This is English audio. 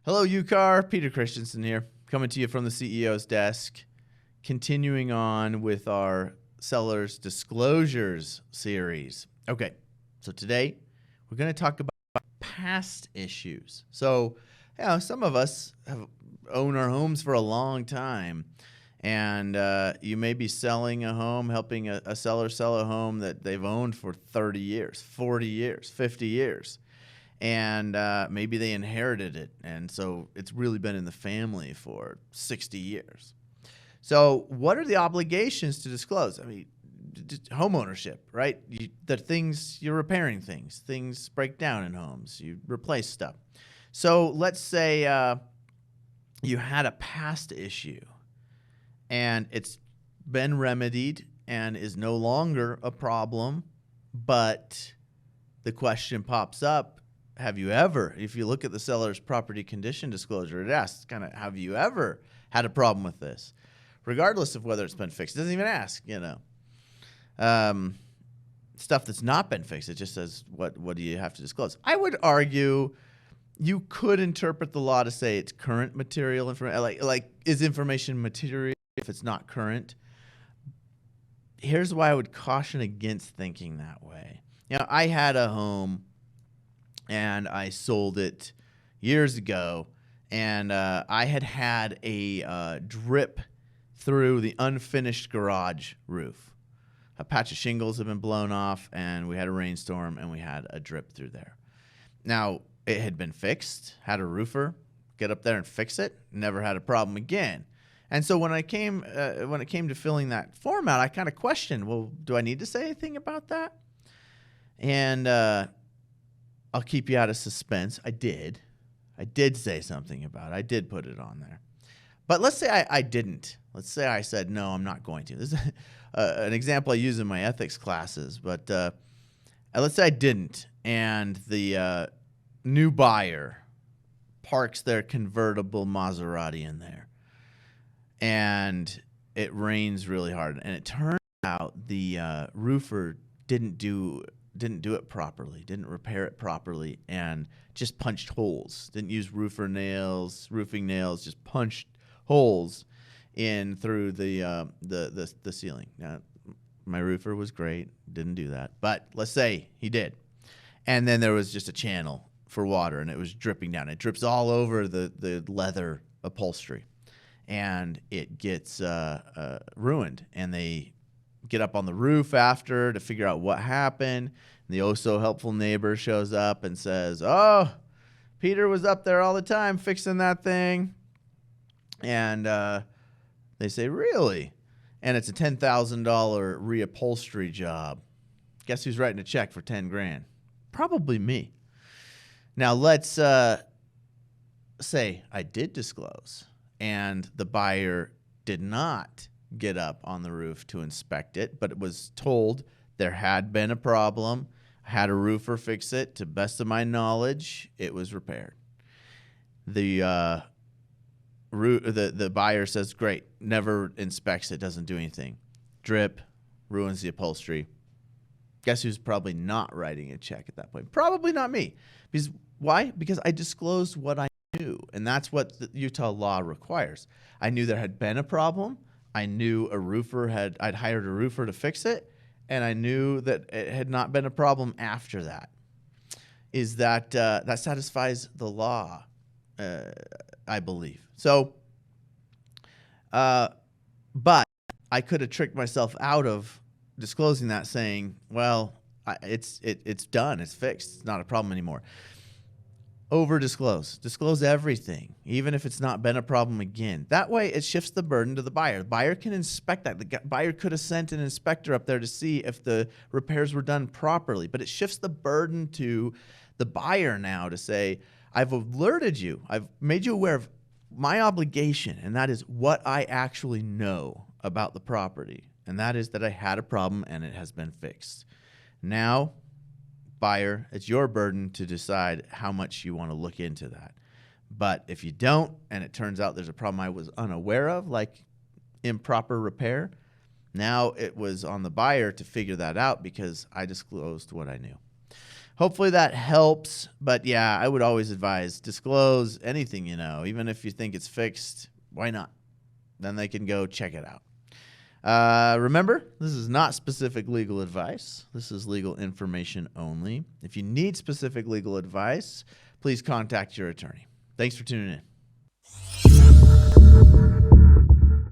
Hello, UCAR. Peter Christensen here, coming to you from the CEO's desk, continuing on with our Sellers Disclosures series. Okay, so today we're going to talk about past issues. So, some of us have owned our homes for a long time, and you may be selling a home, helping a seller sell a home that they've owned for 30 years, 40 years, 50 years. And maybe they inherited it, and so it's really been in the family for 60 years. So what are the obligations to disclose? I mean, home ownership, right? You're repairing things break down in homes, you replace stuff. So let's say you had a past issue, and it's been remedied and is no longer a problem, but the question pops up, have you ever, if you look at the seller's property condition disclosure, it asks have you ever had a problem with this? Regardless of whether it's been fixed. It doesn't even ask, stuff that's not been fixed. It just says, what do you have to disclose? I would argue you could interpret the law to say it's current material information. Like, is information material if it's not current? Here's why I would caution against thinking that way. I had a home, and I sold it years ago, and I had a drip through the unfinished garage roof. A patch of shingles had been blown off, and we had a rainstorm, and we had a drip through there. Now, it had been fixed, had a roofer get up there and fix it, never had a problem again. And so when it came to filling that form out, I kind of questioned, well, do I need to say anything about that? And I'll keep you out of suspense. I did say something about it. I did put it on there. But let's say I didn't. Let's say I said, no, I'm not going to. This is an example I use in my ethics classes. But let's say I didn't, and the new buyer parks their convertible Maserati in there, and it rains really hard. And it turns out the roofer didn't do it properly, didn't repair it properly, and just punched holes. Didn't use roofing nails, just punched holes in through the ceiling. Now, my roofer was great, didn't do that. But let's say he did. And then there was just a channel for water, and it was dripping down. It drips all over the leather upholstery, and it gets ruined. And they get up on the roof after to figure out what happened. And the oh-so-helpful neighbor shows up and says, oh, Peter was up there all the time fixing that thing. And they say, really? And it's a $10,000 reupholstery job. Guess who's writing a check for 10 grand? Probably me. Now, let's say I did disclose, and the buyer did not get up on the roof to inspect it, but it was told there had been a problem, had a roofer fix it. To best of my knowledge, it was repaired. The buyer says, great, never inspects it, doesn't do anything. Drip, ruins the upholstery. Guess who's probably not writing a check at that point? Probably not me. Because why? Because I disclosed what I knew, and that's what the Utah law requires. I knew there had been a problem. I knew I'd hired a roofer to fix it, and I knew that it had not been a problem after that. Is that that satisfies the law, I believe. So, but I could have tricked myself out of disclosing that, saying, well, it's done, it's fixed, it's not a problem anymore. Disclose everything, even if it's not been a problem again. That way it shifts the burden to the buyer. The buyer can inspect that. The buyer could have sent an inspector up there to see if the repairs were done properly, but it shifts the burden to the buyer now to say, I've alerted you, I've made you aware of my obligation, and that is what I actually know about the property, and that is that I had a problem and it has been fixed. Now, buyer, it's your burden to decide how much you want to look into that. But if you don't, and it turns out there's a problem I was unaware of, like improper repair, now it was on the buyer to figure that out because I disclosed what I knew. hopefully that helps. But yeah, I would always advise disclose anything you know, even if you think it's fixed. Why not? Then they can go check it out. Remember, this is not specific legal advice. This is legal information only. If you need specific legal advice, please contact your attorney. Thanks for tuning in.